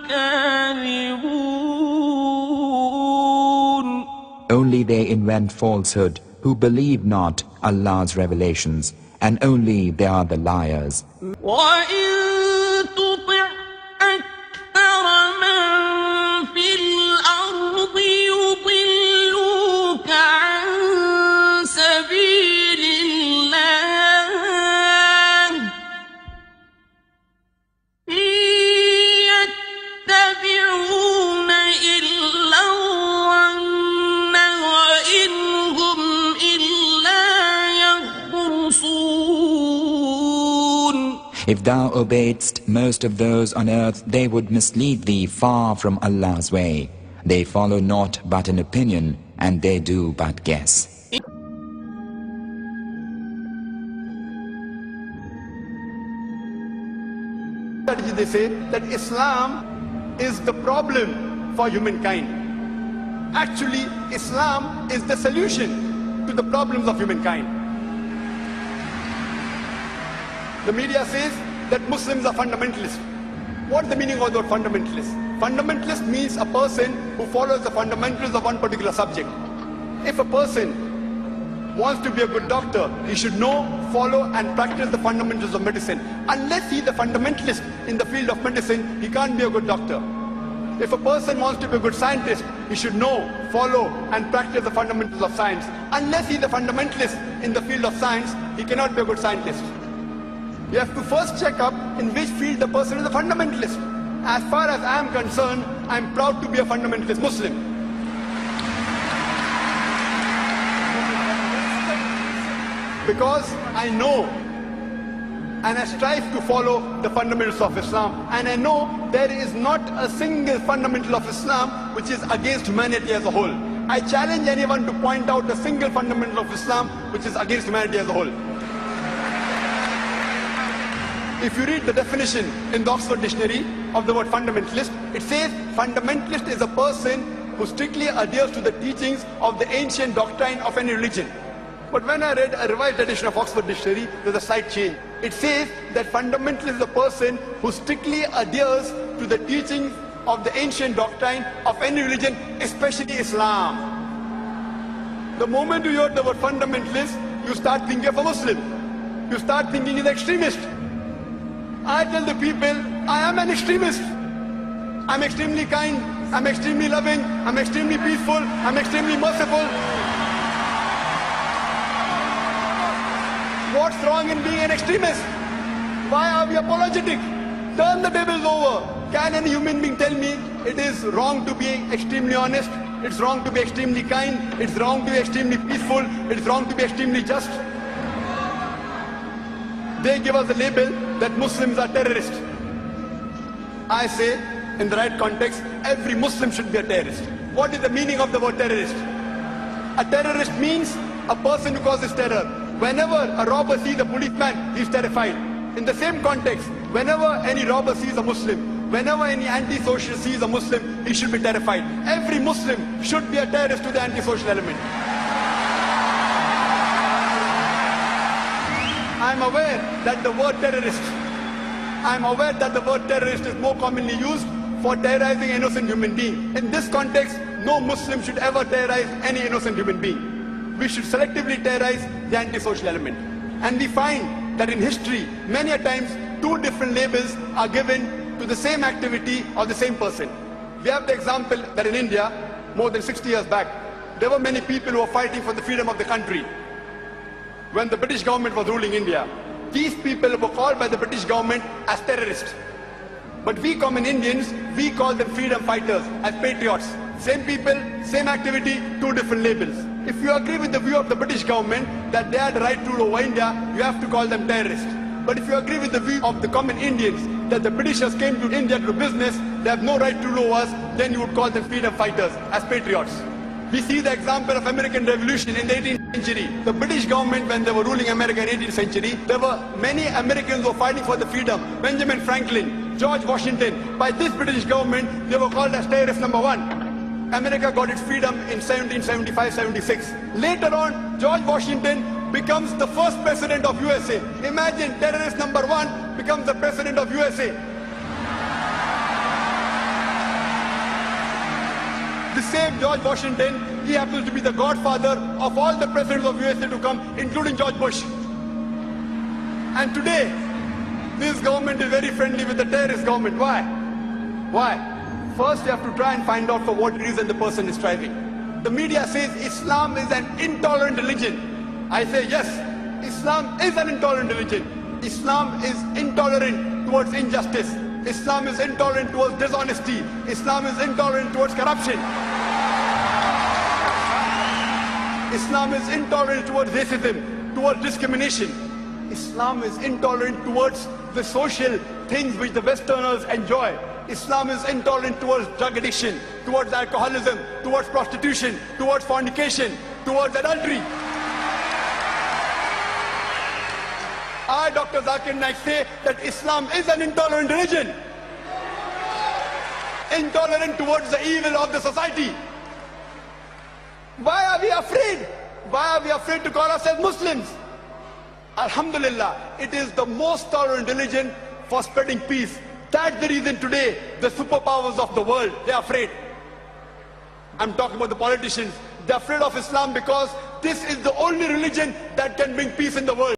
كاذبون. Only they invent falsehood who believe not Allah's revelations, and only they are the liars. وَإِن تُطِعْ أَكْثَرَ مَن فِي الْأَرْضِ يُضِلُّوكَ عَن سَبِيلِ اللَّهِ إِن يَتَّبِعُونَ إِلَّا الظَّنَّ وَإِنْ هُمْ إِلَّا يَخْرُصُونَ. If thou obeyedst most of those on earth, they would mislead thee far from Allah's way. They follow naught but an opinion, and they do but guess. They say that Islam is the problem for humankind. Actually, Islam is the solution to the problems of humankind. The media says that Muslims are fundamentalists. What's the meaning of the word fundamentalist? Fundamentalist means a person who follows the fundamentals of one particular subject. If a person wants to be a good doctor, he should know, follow and practice the fundamentals of medicine. Unless he is a fundamentalist in the field of medicine, he can't be a good doctor. If a person wants to be a good scientist, he should know, follow and practice the fundamentals of science. Unless he is a fundamentalist in the field of science, he cannot be a good scientist. You have to first check up in which field the person is a fundamentalist. As far as I am concerned, I am proud to be a fundamentalist Muslim. Because I know and I strive to follow the fundamentals of Islam. And I know there is not a single fundamental of Islam which is against humanity as a whole. I challenge anyone to point out a single fundamental of Islam which is against humanity as a whole. If you read the definition in the Oxford Dictionary of the word fundamentalist, it says fundamentalist is a person who strictly adheres to the teachings of the ancient doctrine of any religion. But when I read a revised edition of Oxford Dictionary, there's a slight change. It says that fundamentalist is a person who strictly adheres to the teachings of the ancient doctrine of any religion, especially Islam. The moment you hear the word fundamentalist, you start thinking of a Muslim. You start thinking he's an extremist. I tell the people, I am an extremist. I'm extremely kind, I'm extremely loving, I'm extremely peaceful, I'm extremely merciful. What's wrong in being an extremist? Why are we apologetic? Turn the tables over. Can any human being tell me it is wrong to be extremely honest? It's wrong to be extremely kind? It's wrong to be extremely peaceful? It's wrong to be extremely just? They give us a label that Muslims are terrorists. I say, in the right context, every Muslim should be a terrorist. What is the meaning of the word terrorist? A terrorist means a person who causes terror. Whenever a robber sees a policeman, he is terrified. In the same context, whenever any robber sees a Muslim, whenever any anti-social sees a Muslim, he should be terrified. Every Muslim should be a terrorist to the anti-social element. I am aware that the word terrorist is more commonly used for terrorizing an innocent human being. In this context, no Muslim should ever terrorize any innocent human being. We should selectively terrorize the antisocial element. And we find that in history, many a times, two different labels are given to the same activity or the same person. We have the example that in India, more than 60 years back, there were many people who were fighting for the freedom of the country. When the British government was ruling India, these people were called by the British government as terrorists. But we common Indians, we call them freedom fighters, as patriots. Same people, same activity, two different labels. If you agree with the view of the British government that they had the right to rule over India, you have to call them terrorists. But if you agree with the view of the common Indians that the Britishers came to India to do business, they have no right to rule over us, then you would call them freedom fighters, as patriots. We see the example of American Revolution in the 18th century. The British government, when they were ruling America in the 18th century, there were many Americans who were fighting for the freedom. Benjamin Franklin, George Washington. By this British government, they were called as terrorist number one. America got its freedom in 1775-76. Later on, George Washington becomes the first president of USA. Imagine terrorist number one becomes the president of USA. The same George Washington, he happens to be the godfather of all the presidents of USA to come, including George Bush. And today, this government is very friendly with the terrorist government. Why? Why? First, you have to try and find out for what reason the person is striving. The media says Islam is an intolerant religion. I say yes, Islam is an intolerant religion. Islam is intolerant towards injustice. Islam is intolerant towards dishonesty. Islam is intolerant towards corruption. Islam is intolerant towards racism, towards discrimination. Islam is intolerant towards the social things which the Westerners enjoy. Islam is intolerant towards drug addiction, towards alcoholism, towards prostitution, towards fornication, towards adultery. I, Dr. Zakir Naik, say that Islam is an intolerant religion. Intolerant towards the evil of the society. Why are we afraid? Why are we afraid to call ourselves Muslims? Alhamdulillah, it is the most tolerant religion for spreading peace. That's the reason today the superpowers of the world, they are afraid. I'm talking about the politicians. They're afraid of Islam because this is the only religion that can bring peace in the world.